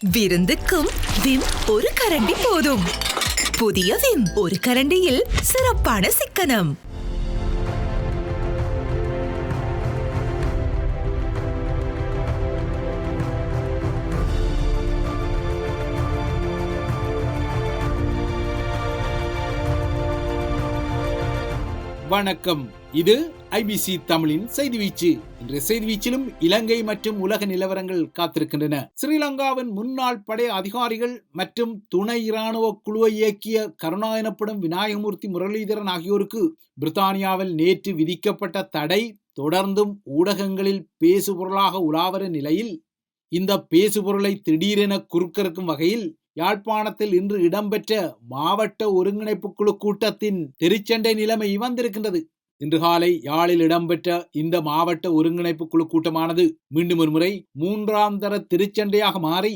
விருந்துக்கும் Vim ஒரு கரண்டி போதும். புதிய விம் ஒரு கரண்டியில் சிறப்பான சிக்கனம். வணக்கம். இது ஐபிசி தமிழின் செய்தி வீச்சு. இன்றைய செய்தி வீச்சிலும் இலங்கை மற்றும் உலக நிலவரங்கள் காத்திருக்கின்றன. ஸ்ரீலங்காவின் முன்னாள் படை அதிகாரிகள் மற்றும் துணை இராணுவ குழுவை இயக்கிய கருணா எனப்படும் விநாயகமூர்த்தி முரளிதரன் ஆகியோருக்கு பிரித்தானியாவில் நேற்று விதிக்கப்பட்ட தடை தொடர்ந்தும் ஊடகங்களில் பேசுபொருளாக உலாவரும் நிலையில், இந்த பேசுபொருளை திடீரென குறுக்கறுக்கும் வகையில் யாழ்ப்பாணத்தில் இன்று இடம்பெற்ற மாவட்ட ஒருங்கிணைப்பு குழு கூட்டத்தின் தெருச்சண்டை நிலைமை வந்திருக்கின்றது. இன்று காலை யாழில் இடம்பெற்ற இந்த மாவட்ட ஒருங்கிணைப்பு குழு கூட்டமானது மீண்டும் ஒரு முறை மூன்றாம் தர திருச்சண்டையாக மாறி,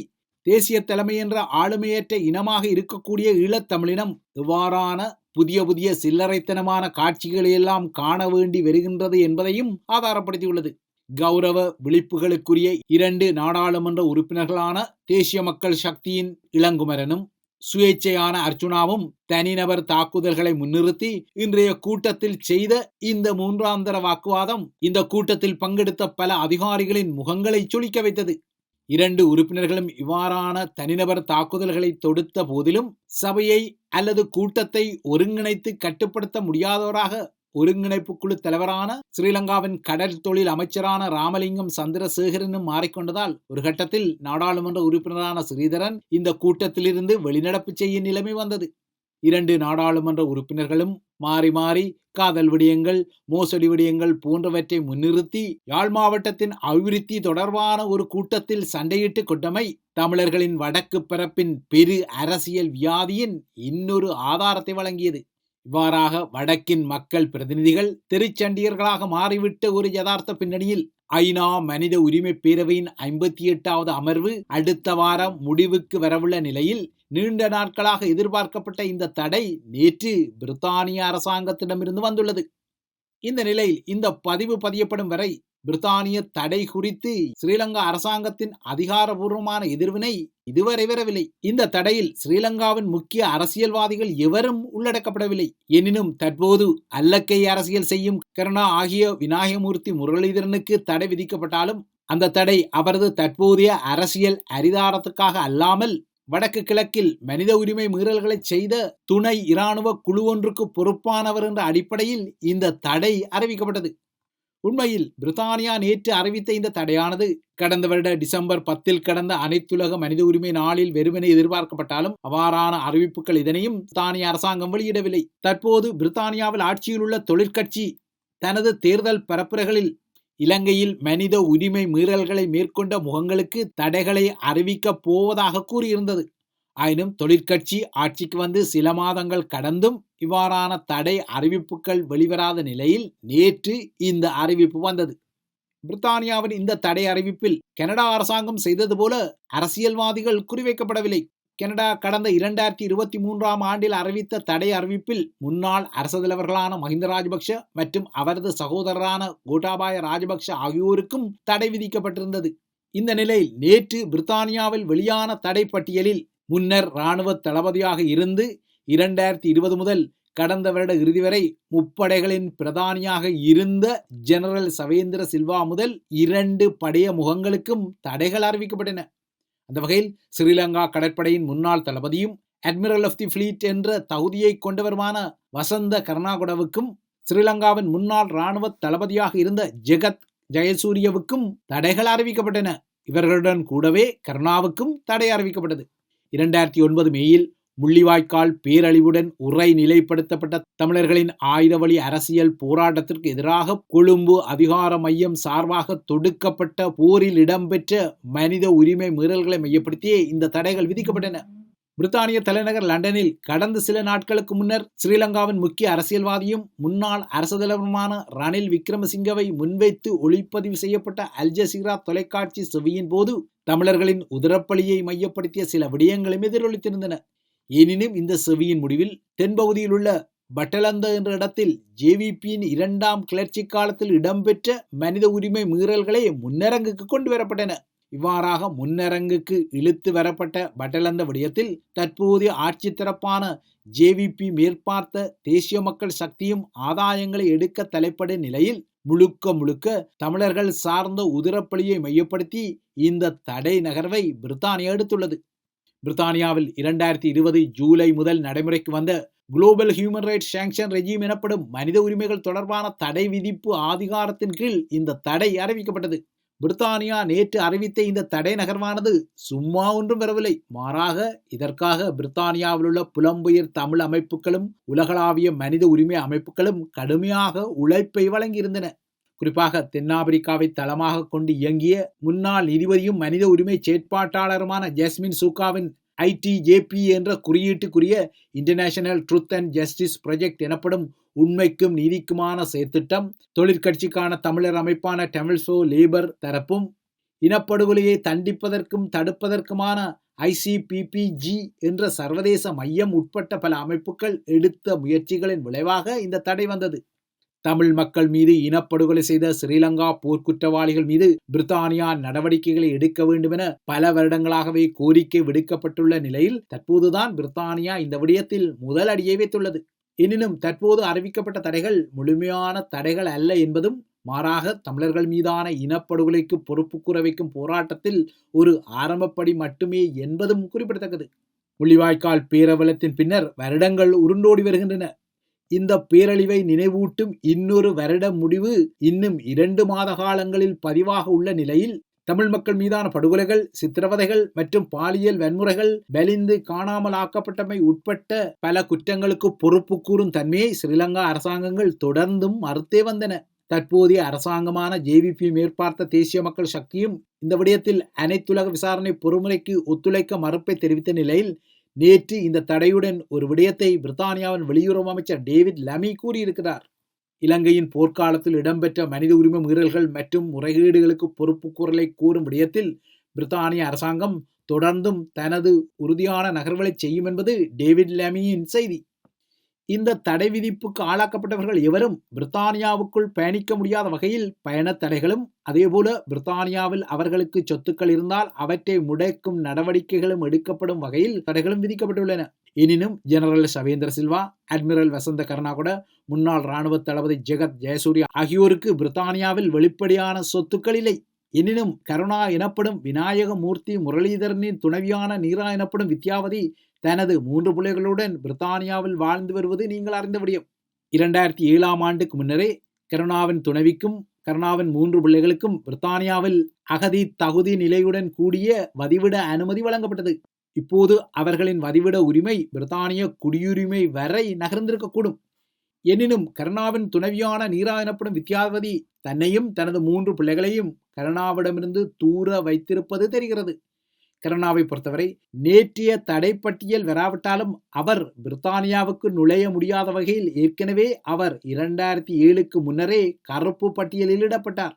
தேசிய தலைமை என்ற ஆளுமையற்ற இனமாக இருக்கக்கூடிய ஈழத்தமிழினம் எவ்வாறான புதிய புதிய சில்லறைத்தனமான காட்சிகளை எல்லாம் காண வேண்டி வருகின்றது என்பதையும் ஆதாரப்படுத்தியுள்ளது. கௌரவ விழிப்புகளுக்குரிய 2 நாடாளுமன்ற உறுப்பினர்களான தேசிய மக்கள் சக்தியின் இளங்குமரனும் சுயேட்சையான அர்ச்சுனாவும் தனிநபர் தாக்குதல்களை முன்னிறுத்தி இன்றைய கூட்டத்தில் செய்த இந்த மூன்றாந்தர வாக்குவாதம் இந்த கூட்டத்தில் பங்கெடுத்த பல அதிகாரிகளின் முகங்களை சுளிக்க வைத்தது. 2 உறுப்பினர்களும் இவ்வாறான தனிநபர் தாக்குதல்களை தொடுத்த போதிலும் சபையை அல்லது கூட்டத்தை ஒருங்கிணைத்து கட்டுப்படுத்த முடியாதவராக ஒருங்கிணைப்பு குழு தலைவரான ஸ்ரீலங்காவின் கடல் தொழில் அமைச்சரான ராமலிங்கம் சந்திரசேகரனும் மாறிக்கொண்டதால் ஒரு கட்டத்தில் நாடாளுமன்ற உறுப்பினரான ஸ்ரீதரன் இந்த கூட்டத்திலிருந்து வெளிநடப்பு செய்யும் நிலைமை வந்தது. 2 நாடாளுமன்ற உறுப்பினர்களும் மாறி மாறி காதல் விடயங்கள், மோசடி விடயங்கள் போன்றவற்றை முன்னிறுத்தி யாழ் மாவட்டத்தின் அபிவிருத்தி தொடர்பான ஒரு கூட்டத்தில் சண்டையிட்டு கொண்டமை தமிழர்களின் வடக்கு பரப்பின் பெரு அரசியல் வியாதியின் இன்னொரு ஆதாரத்தை வழங்கியது. இவ்வாறாக வடக்கின் மக்கள் பிரதிநிதிகள் திருச்சண்டியர்களாக மாறிவிட்ட ஒரு யதார்த்த பின்னணியில் ஐநா மனித உரிமை பேரவையின் 58வது அமர்வு அடுத்த வாரம் முடிவுக்கு வரவுள்ள நிலையில் நீண்ட நாட்களாக எதிர்பார்க்கப்பட்ட இந்த தடை நேற்று பிரித்தானிய அரசாங்கத்திடமிருந்து வந்துள்ளது. இந்த நிலையில் இந்த பதிவு பதியப்படும் வரை பிரித்தானிய தடை குறித்து ஸ்ரீலங்கா அரசாங்கத்தின் அதிகாரபூர்வமான எதிர்வினை இதுவரை வரவில்லை. இந்த தடையில் ஸ்ரீலங்காவின் முக்கிய அரசியல்வாதிகள் எவரும் உள்ளடக்கப்படவில்லை. எனினும் தற்போது அல்லக்கை அரசியல் செய்யும் கருணா ஆகிய விநாயகமூர்த்தி முரளிதரனுக்கு தடை விதிக்கப்பட்டாலும் அந்த தடை அவரது தற்போதைய அரசியல் அரிதாரத்துக்காக அல்லாமல் வடக்கு கிழக்கில் மனித உரிமை மீறல்களை செய்த துணை இராணுவ குழு ஒன்றுக்கு பொறுப்பானவர் என்ற அடிப்படையில் இந்த தடை அறிவிக்கப்பட்டது. உண்மையில் பிரித்தானியா நேற்று அறிவித்த இந்த தடையானது கடந்த வருட டிசம்பர் 10 கடந்த அனைத்துலக மனித உரிமை நாளில் வெறுமனே எதிர்பார்க்கப்பட்டாலும் அவ்வாறான அறிவிப்புகள் இதனையும் பிரித்தானிய அரசாங்கம் வெளியிடவில்லை. தற்போது பிரித்தானியாவில் ஆட்சியில் உள்ள தொழிற்கட்சி தனது தேர்தல் பரப்புரைகளில் இலங்கையில் மனித உரிமை மீறல்களை மேற்கொண்ட முகங்களுக்கு தடைகளை அறிவிக்கப் போவதாக கூறியிருந்தது. ஆயினும் தொழிற்கட்சி ஆட்சிக்கு வந்து சில மாதங்கள் கடந்தும் இவ்வாறான தடை அறிவிப்புகள் வெளிவராத நிலையில் நேற்று இந்த அறிவிப்பு வந்தது. பிரித்தானியாவின் இந்த தடை அறிவிப்பில் கனடா அரசாங்கம் செய்தது போல அரசியல்வாதிகள் குறிவைக்கப்படவில்லை. கனடா கடந்த 2023 ஆண்டில் அறிவித்த தடை அறிவிப்பில் முன்னாள் அரசு தலைவர்களான மஹிந்த ராஜபக்ஷ மற்றும் அவரது சகோதரரான கோட்டாபாய ராஜபக்ஷ ஆகியோருக்கும் தடை விதிக்கப்பட்டிருந்தது. இந்த நிலையில் நேற்று பிரித்தானியாவில் வெளியான தடை பட்டியலில் முன்னர் இராணுவ தளபதியாக இருந்து 2020 முதல் கடந்த வருட இறுதி வரை முப்படைகளின் பிரதானியாக இருந்த ஜெனரல் சவேந்திர சில்வா முதல் 2 படைய முகங்களுக்கும் தடைகள் அறிவிக்கப்பட்டன. அந்த வகையில் ஸ்ரீலங்கா கடற்படையின் முன்னாள் தளபதியும் அட்மிரல் ஆஃப் தி ஃபிளீட் என்ற தகுதியை கொண்டவருமான வசந்த கருணாகுடவுக்கும் ஸ்ரீலங்காவின் முன்னாள் இராணுவ தளபதியாக இருந்த ஜெகத் ஜெயசூரியவுக்கும் தடைகள் அறிவிக்கப்பட்டன. இவர்களுடன் கூடவே கருணாவுக்கும் தடை அறிவிக்கப்பட்டது. 2009 மேயில் முள்ளிவாய்க்கால் பேரழிவுடன் உரை நிலைப்படுத்தப்பட்ட தமிழர்களின் ஆயுத வழி அரசியல் போராட்டத்திற்கு எதிராக கொழும்பு அதிகார மையம் சார்பாக தொடுக்கப்பட்ட போரில் இடம்பெற்ற மனித உரிமை மீறல்களை மையப்படுத்தியே இந்த தடைகள் விதிக்கப்பட்டன. பிரித்தானிய தலைநகர் லண்டனில் கடந்த சில நாட்களுக்கு முன்னர் ஸ்ரீலங்காவின் முக்கிய அரசியல்வாதியும் முன்னாள் அரசு தலைவருமான ரணில் விக்ரமசிங்கவை முன்வைத்து ஒளிப்பதிவு செய்யப்பட்ட அல் ஜசீரா தொலைக்காட்சி செவியின் போது தமிழர்களின் உதரப்பலியை மையப்படுத்திய சில விடயங்களும் எதிரொலித்திருந்தன. எனினும் இந்த செவியின் முடிவில் தென்பகுதியில் உள்ள பட்டலந்த என்ற இடத்தில் ஜேவிபியின் 2ஆம் கிளர்ச்சி காலத்தில் இடம்பெற்ற மனித உரிமை மீறல்களே முன்னரங்குக்கு கொண்டு வரப்பட்டன. இவ்வாறாக முன்னரங்குக்கு இழுத்து வரப்பட்ட பட்டலந்த விடயத்தில் தற்போதைய ஆட்சி தரப்பான ஜேவிபி மேற்பார்த்த தேசிய மக்கள் சக்தியும் ஆதாயங்களை எடுக்க தலைப்படும் நிலையில் முழுக்க தமிழர்கள் சார்ந்த உதிரப்பலியை மையப்படுத்தி இந்த தடை நகர்வை பிரித்தானியா எடுத்துள்ளது. பிரித்தானியாவில் 2020 ஜூலை முதல் நடைமுறைக்கு வந்த global human rights sanction regime எனப்படும் மனித உரிமைகள் தொடர்பான தடை விதிப்பு அதிகாரத்தின் கீழ் இந்த தடை அறிவிக்கப்பட்டது. பிரித்தானியா நேற்று அறிவித்த இந்த தடை நகர்வானது சும்மா ஒன்றும் வரவில்லை. மாறாக இதற்காக பிரித்தானியாவில் உள்ள புலம்பெயர் தமிழ் அமைப்புகளும் உலகளாவிய மனித உரிமை அமைப்புகளும் கடுமையாக உழைப்பை வழங்கியிருந்தன. குறிப்பாக தென்னாப்பிரிக்காவை தளமாக கொண்டு இயங்கிய முன்னாள் நீதிபதியும் மனித உரிமை செயற்பாட்டாளருமான ஜஸ்மின் சூக்காவின் ITJP என்ற குறியீட்டுக்குரிய International Truth and Justice Project எனப்படும் உண்மைக்கும் நீதிக்குமான செயற்திட்டம், தொழிற்கட்சிக்கான தமிழர் அமைப்பான தமிழ்ஸ் ஃபார் லேபர் தரப்பும், இனப்படுகொலையை தண்டிப்பதற்கும் தடுப்பதற்குமான ICPPG என்ற சர்வதேச மையம் உட்பட்ட பல அமைப்புகள் எடுத்த முயற்சிகளின் விளைவாக இந்த தடை வந்தது. தமிழ் மக்கள் மீது இனப்படுகொலை செய்த ஸ்ரீலங்கா போர்க்குற்றவாளிகள் மீது பிரித்தானியா நடவடிக்கைகளை எடுக்க வேண்டும் என பல வருடங்களாகவே கோரிக்கை விடுக்கப்பட்டுள்ள நிலையில் தற்போதுதான் பிரித்தானியா இந்த விடயத்தில் முதல் அடியை வைத்துள்ளது. எனினும் தற்போது அறிவிக்கப்பட்ட தடைகள் முழுமையான தடைகள் அல்ல என்பதும், மாறாக தமிழர்கள் மீதான இனப்படுகொலைக்கு பொறுப்பு கூற வைக்கும் போராட்டத்தில் ஒரு ஆரம்பப்படி மட்டுமே என்பதும் குறிப்பிடத்தக்கது. முள்ளிவாய்க்கால் பேரவலத்தின் பின்னர் வருடங்கள் உருண்டோடி வருகின்றன. இந்த பேரழிவை நினைவூட்டும் இன்னொரு வருட முடிவு இன்னும் 2 மாத காலங்களில் பதிவாக உள்ள நிலையில் தமிழ் மக்கள் மீதான படுகொலைகள், சித்திரவதைகள் மற்றும் பாலியல் வன்முறைகள், பலிந்து காணாமல் ஆக்கப்பட்டமை உட்பட்ட பல குற்றங்களுக்கு பொறுப்பு கூறும் தன்மையை ஸ்ரீலங்கா அரசாங்கங்கள் தொடர்ந்தும் மறுத்தே வந்தன. தற்போதைய அரசாங்கமான ஜேவிபி மேற்பார்த்த தேசிய மக்கள் சக்தியும் இந்த விடயத்தில் அனைத்துலக விசாரணை பொறுமுறைக்கு ஒத்துழைக்க மறுப்பை தெரிவித்த நிலையில் நேற்று இந்த தடையுடன் ஒரு விடயத்தை பிரித்தானியாவின் வெளியுறவு அமைச்சர் டேவிட் லமி கூறியிருக்கிறார். இலங்கையின் போர்க்காலத்தில் இடம்பெற்ற மனித உரிமை மீறல்கள் மற்றும் முறைகேடுகளுக்கு பொறுப்பு கூறலை கூறும் விடயத்தில் பிரித்தானிய அரசாங்கம் தொடர்ந்தும் தனது உறுதியான நகர்வுகளை செய்யும் என்பது டேவிட் லமியின் செய்தி. இந்த தடை விதிப்புக்கு ஆளாக்கப்பட்டவர்கள் எவரும் பிரித்தானியாவுக்குள் பயணிக்க முடியாத வகையில் பயண தடைகளும், அதேபோல பிரித்தானியாவில் அவர்களுக்கு சொத்துக்கள் இருந்தால் அவற்றை முடக்கும் நடவடிக்கைகளும் எடுக்கப்படும் வகையில் தடைகளும் விதிக்கப்பட்டுள்ளன. எனினும் ஜெனரல் சவேந்திர சில்வா, அட்மிரல் வசந்த கருணாகுட, முன்னாள் இராணுவ தளபதி ஜெகத் ஜெயசூர்யா ஆகியோருக்கு பிரித்தானியாவில் வெளிப்படையான சொத்துக்கள் இல்லை. எனினும் கருணா எனப்படும் விநாயக மூர்த்தி முரளிதரனின் துணைவியான நீரா எனப்படும் வித்யாவதி தனது 3 பிள்ளைகளுடன் பிரித்தானியாவில் வாழ்ந்து வருவது நீங்கள் அறிந்த விடயம். 2007ஆம் ஆண்டுக்கு முன்னரே கருணாவின் துணைவிக்கும் கருணாவின் 3 பிள்ளைகளுக்கும் பிரித்தானியாவில் அகதி தகுதி நிலையுடன் கூடிய வதிவிட அனுமதி வழங்கப்பட்டது. இப்போது அவர்களின் வதிவிட உரிமை பிரித்தானிய குடியுரிமை வரை நகர்ந்திருக்கக்கூடும். எனினும் கருணாவின் துணைவியான நீரா எனப்படும் வித்யாவதி தன்னையும் தனது 3 பிள்ளைகளையும் கருணாவிடமிருந்து தூர வைத்திருப்பது தெரிகிறது. கருணாவை பொறுத்தவரை நேற்றைய தடைப்பட்டியல் வராவிட்டாலும் அவர் பிரித்தானியாவுக்கு நுழைய முடியாத வகையில் ஏற்கனவே அவர் 2007க்கு முன்னரே கருப்பு பட்டியலில் இடப்பட்டார்.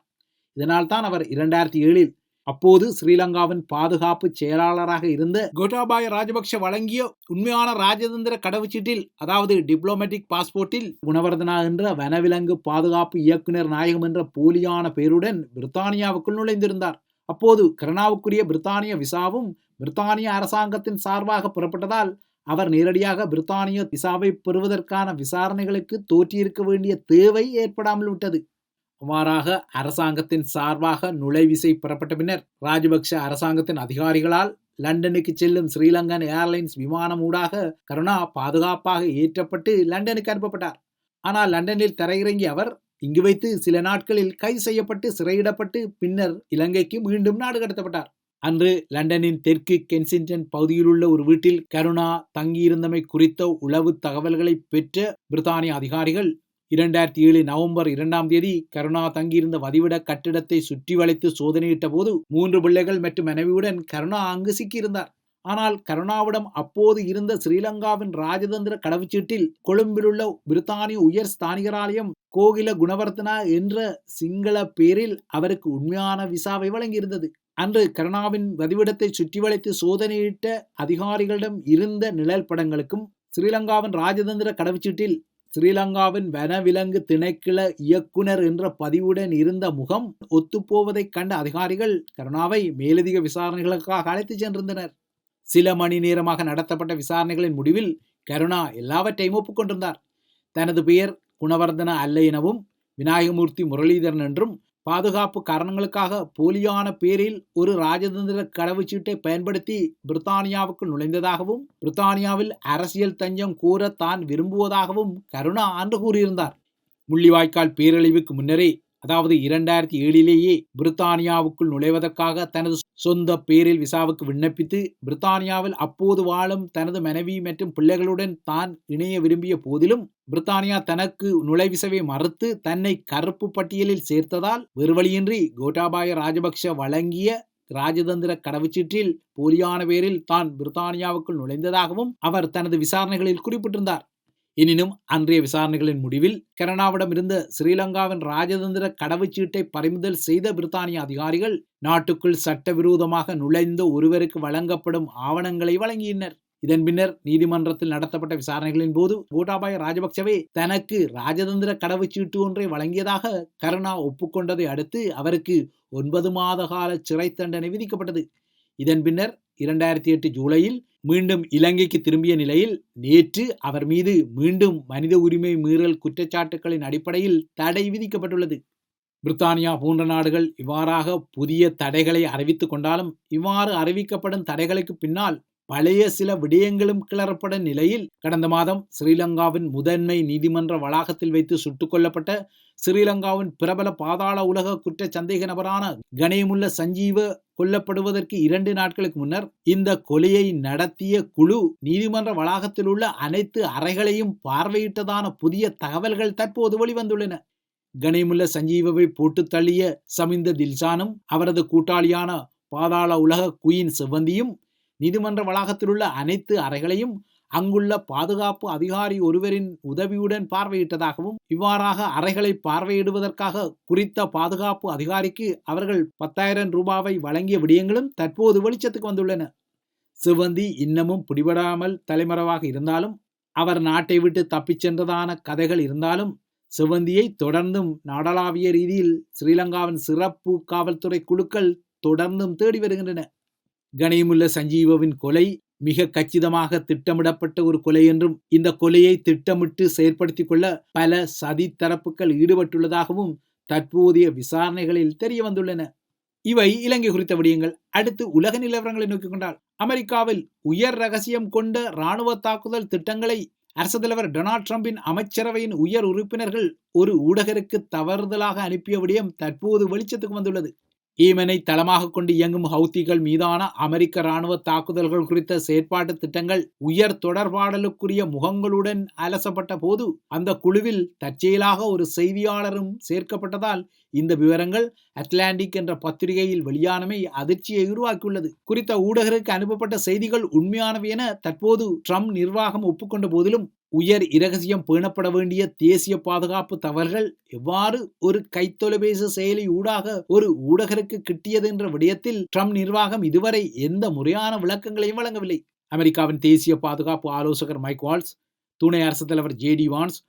இதனால் தான் அவர் 2007இல் அப்போது ஸ்ரீலங்காவின் பாதுகாப்பு செயலாளராக இருந்த கோட்டாபாய ராஜபக்ஷ வழங்கிய உண்மையான ராஜதந்திர கடவுச்சீட்டில், அதாவது டிப்ளோமேட்டிக் பாஸ்போர்ட்டில் குணவர்தனா என்ற வனவிலங்கு பாதுகாப்பு இயக்குனர் நாயகம் என்ற போலியான பெயருடன் பிரித்தானியாவுக்குள் நுழைந்திருந்தார். அப்போது கருணாவுக்குரிய பிரித்தானிய விசாவும் பிரித்தானிய அரசாங்கத்தின் சார்பாக புறப்பட்டதால் அவர் நேரடியாக பிரித்தானிய விசாவை பெறுவதற்கான விசாரணைகளுக்கு தோற்றியிருக்க வேண்டிய தேவை ஏற்படாமல் விட்டது. அவ்வாறாக அரசாங்கத்தின் சார்பாக நுழைவிசை பெறப்பட்ட பின்னர் ராஜபக்ஷ அரசாங்கத்தின் அதிகாரிகளால் லண்டனுக்கு செல்லும் ஸ்ரீலங்கன் ஏர்லைன்ஸ் விமானம் ஊடாக கருணா பாதுகாப்பாக ஏற்றப்பட்டு லண்டனுக்கு அனுப்பப்பட்டார். ஆனால் லண்டனில் தரையிறங்கிய அவர் இங்கு வைத்து சில நாட்களில் கைது செய்யப்பட்டு சிறையிடப்பட்டு பின்னர் இலங்கைக்கு மீண்டும் நாடு கடத்தப்பட்டார். அன்று லண்டனின் தெற்கு கென்சிங்டன் பகுதியில் உள்ள ஒரு வீட்டில் கருணா தங்கியிருந்தமை குறித்த உளவு தகவல்களை பெற்ற பிரித்தானிய அதிகாரிகள் 2007 நவம்பர் 2ஆம் தேதி கருணா தங்கியிருந்த வதிவிட கட்டிடத்தை சுற்றி வளைத்து சோதனையிட்ட போது 3 பிள்ளைகள் மற்றும் மனைவியுடன் கருணா அங்கு சிக்கியிருந்தார். ஆனால் கருணாவிடம் அப்போது இருந்த ஸ்ரீலங்காவின் ராஜதந்திர கடவுச்சீட்டில் கொழும்பிலுள்ள பிரித்தானிய உயர் ஸ்தானிகராலயம் கோகில குணவர்த்தனா என்ற சிங்கள பேரில் அவருக்கு உண்மையான விசாவை வழங்கியிருந்தது. அன்று கருணாவின் வதிவிடத்தை சுற்றி வளைத்து சோதனையிட்ட அதிகாரிகளிடம் இருந்த நிழல் படங்களுக்கும் ஸ்ரீலங்காவின் ராஜதந்திர கடவுச்சீட்டில் ஸ்ரீலங்காவின் வனவிலங்கு திணைக்கள இயக்குனர் என்ற பதிவுடன் இருந்த முகம் ஒத்துப்போவதைக் கண்ட அதிகாரிகள் கருணாவை மேலதிக விசாரணைகளுக்காக அழைத்துச் சென்றிருந்தனர். சில மணி நேரமாக நடத்தப்பட்ட விசாரணைகளின் முடிவில் கருணா எல்லாவற்றையும் ஒப்புக்கொண்டிருந்தார். தனது பெயர் குணவர்தன அல்ல எனவும், விநாயகமூர்த்தி முரளிதரன் என்றும், பாதுகாப்பு காரணங்களுக்காக போலியான பேரில் ஒரு ராஜதந்திர கடவுச்சீட்டை பயன்படுத்தி பிரித்தானியாவுக்குள் நுழைந்ததாகவும், பிரித்தானியாவில் அரசியல் தஞ்சம் கோர தான் விரும்புவதாகவும் கருணா அன்று கூறியிருந்தார். முள்ளிவாய்க்கால் பேரழிவுக்கு முன்னரே, அதாவது 2007 பிரித்தானியாவுக்குள் நுழைவதற்காக தனது சொந்த பேரில் விசாவுக்கு விண்ணப்பித்து பிரித்தானியாவில் அப்போது வாழும் தனது மனைவி மற்றும் பிள்ளைகளுடன் தான் இணைய விரும்பிய போதிலும் பிரித்தானியா தனக்கு நுழைவிசவை மறுத்து தன்னை கருப்பு பட்டியலில் சேர்த்ததால் வேறு வழியின்றி கோட்டாபாய ராஜபக்ஷ வழங்கிய ராஜதந்திர கடவுச்சீற்றில் போலியான பேரில் தான் பிரித்தானியாவுக்குள் நுழைந்ததாகவும் அவர் தனது விசாரணைகளில் குறிப்பிட்டிருந்தார். எனினும் அன்றைய விசாரணைகளின் முடிவில் கருணாவிடம் இருந்த ஸ்ரீலங்காவின் ராஜதந்திர கடவுச்சீட்டை பறிமுதல் செய்த பிரித்தானிய அதிகாரிகள் நாட்டுக்குள் சட்டவிரோதமாக நுழைந்த ஒருவருக்கு வழங்கப்படும் ஆவணங்களை வழங்கினர். இதன் பின்னர் நீதிமன்றத்தில் நடத்தப்பட்ட விசாரணைகளின் போது கோட்டாபாய ராஜபக்சவே தனக்கு ராஜதந்திர கடவுச்சீட்டு ஒன்றை வழங்கியதாக கருணா ஒப்புக்கொண்டதை அடுத்து அவருக்கு 9 மாத கால சிறை தண்டனை விதிக்கப்பட்டது. இதன் பின்னர் 2008 ஜூலையில் மீண்டும் இலங்கைக்கு திரும்பிய நிலையில் நேற்று அவர் மீது மீண்டும் மனித உரிமை மீறல் குற்றச்சாட்டுகளின் அடிப்படையில் தடை விதிக்கப்பட்டுள்ளது. பிரித்தானியா போன்ற நாடுகள் இவ்வாறாக புதிய தடைகளை அறிவித்துக் கொண்டாலும் இவ்வாறு அறிவிக்கப்படும் தடைகளுக்கு பின்னால் பழைய சில விடயங்களும் கிளறப்படும் நிலையில் கடந்த மாதம் ஸ்ரீலங்காவின் முதன்மை நீதிமன்ற வளாகத்தில் வைத்து சுட்டுக் கொல்லப்பட்ட ஸ்ரீலங்காவின் பிரபல பாதாள உலக குற்ற சந்தேக நபரான கணேமுல்ல சஞ்சீவ கொல்லப்படுவதற்கு 2 நாட்களுக்கு முன்னர் இந்த கொலையை நடத்திய குழு நீதிமன்ற வளாகத்தில் உள்ள அனைத்து அறைகளையும் பார்வையிட்டதான புதிய தகவல்கள் தற்போது வெளிவந்துள்ளன. கணேமுல்ல சஞ்சீவவை போட்டு தள்ளிய சமிந்த தில்சானும் அவரது கூட்டாளியான பாதாள உலக குயின் செவ்வந்தியும் நீதிமன்ற வளாகத்தில் உள்ள அனைத்து அறைகளையும் அங்குள்ள பாதுகாப்பு அதிகாரி ஒருவரின் உதவியுடன் பார்வையிட்டதாகவும், இவ்வாறாக அறைகளை பார்வையிடுவதற்காக குறித்த பாதுகாப்பு அதிகாரிக்கு அவர்கள் 10,000 ரூபாவை வழங்கிய விடயங்களும் தற்போது வெளிச்சத்துக்கு வந்துள்ளன. சிவந்தி இன்னமும் பிடிபடாமல் தலைமறைவாக இருந்தாலும், அவர் நாட்டை விட்டு தப்பிச் சென்றதான கதைகள் இருந்தாலும், சிவந்தியை தொடர்ந்தும் நாடளாவிய ரீதியில் ஸ்ரீலங்காவின் சிறப்பு காவல்துறை குழுக்கள் தொடர்ந்தும் தேடி வருகின்றன. கணேமுல்ல சஞ்சீவவின் கொலை மிக கச்சிதமாக திட்டமிடப்பட்ட ஒரு கொலை என்றும், இந்த கொலையை திட்டமிட்டு செயற்படுத்திக் கொள்ள பல சதி தரப்புகள் ஈடுபட்டுள்ளதாகவும் தற்போதைய விசாரணைகளில் தெரிய வந்துள்ளன. இவை இலங்கை குறித்த விடயங்கள். அடுத்து உலக நிலவரங்களை நோக்கிக் கொண்டால், அமெரிக்காவில் உயர் ரகசியம் கொண்ட இராணுவ தாக்குதல் திட்டங்களை அரசு தலைவர் டொனால்ட் ட்ரம்பின் அமைச்சரவையின் உயர் உறுப்பினர்கள் ஒரு ஊடகருக்கு தவறுதலாக அனுப்பிய விடயம் தற்போது வெளிச்சத்துக்கு வந்துள்ளது. ஈமனை தளமாக கொண்டு இயங்கும் ஹவுத்திகள் மீதான அமெரிக்க இராணுவ தாக்குதல்கள் குறித்த செயற்பாட்டு திட்டங்கள் உயர் தொடர்பாடலுக்குரிய முகங்களுடன் அலசப்பட்ட போது அந்த குழுவில் தற்செயலாக ஒரு செய்தியாளரும் சேர்க்கப்பட்டதால் இந்த விவரங்கள் அட்லாண்டிக் என்ற பத்திரிகையில் வெளியானமை அதிர்ச்சியை உருவாக்கியுள்ளது. குறித்த ஊடகருக்கு அனுப்பப்பட்ட செய்திகள் உண்மையானவை என தற்போது ட்ரம்ப் நிர்வாகம் ஒப்புக்கொண்ட போதிலும் உயர் இரகசியம் பேணப்பட வேண்டிய தேசிய பாதுகாப்பு தகவல்கள் எவ்வாறு ஒரு கைத்தொலைபேசி செயலி ஊடாக ஒரு ஊடகருக்கு கிட்டியது என்ற விடயத்தில் ட்ரம்ப் நிர்வாகம் இதுவரை எந்த முறையான விளக்கங்களையும் வழங்கவில்லை. அமெரிக்காவின் தேசிய பாதுகாப்பு ஆலோசகர் மைக் வால்ஸ், துணை அரசு தலைவர் JD வான்ஸ்,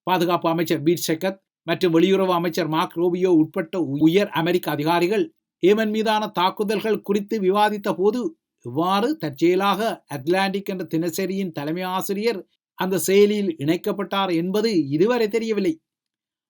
பாதுகாப்பு அமைச்சர் பீட் ஷெக்கத் மற்றும் வெளியுறவு அமைச்சர் மார்க் ரோபியோ உட்பட்ட உயர் அமெரிக்க அதிகாரிகள் ஏமன் மீதான தாக்குதல்கள் குறித்து விவாதித்த போது இவ்வாறு தற்செயலாக அட்லாண்டிக் என்ற தினசரியின் தலைமை ஆசிரியர் அந்த செயலியில் இணைக்கப்பட்டார் என்பது இதுவரை தெரியவில்லை.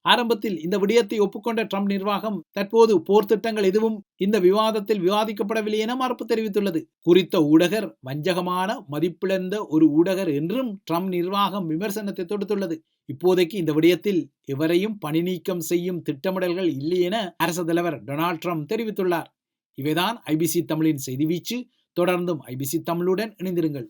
ஆரம்பத்தில் இந்த விடயத்தை ஒப்புக்கொண்ட ட்ரம்ப் நிர்வாகம் தற்போது போர் திட்டங்கள் எதுவும் இந்த விவாதத்தில் விவாதிக்கப்படவில்லை என மறுப்பு தெரிவித்துள்ளது. குறித்த ஊடகர் வஞ்சகமான மதிப்பிழந்த ஒரு ஊடகர் என்றும் ட்ரம்ப் நிர்வாகம் விமர்சனத்தை தொடுத்துள்ளது. இப்போதைக்கு இந்த விடயத்தில் எவரையும் பணி நீக்கம் செய்யும் திட்டமிடல்கள் இல்லை என அரசு தலைவர் டொனால்ட் ட்ரம்ப் தெரிவித்துள்ளார். இவைதான் IBC தமிழின் செய்தி வீச்சு. தொடர்ந்தும் IBC தமிழுடன் இணைந்திருங்கள்.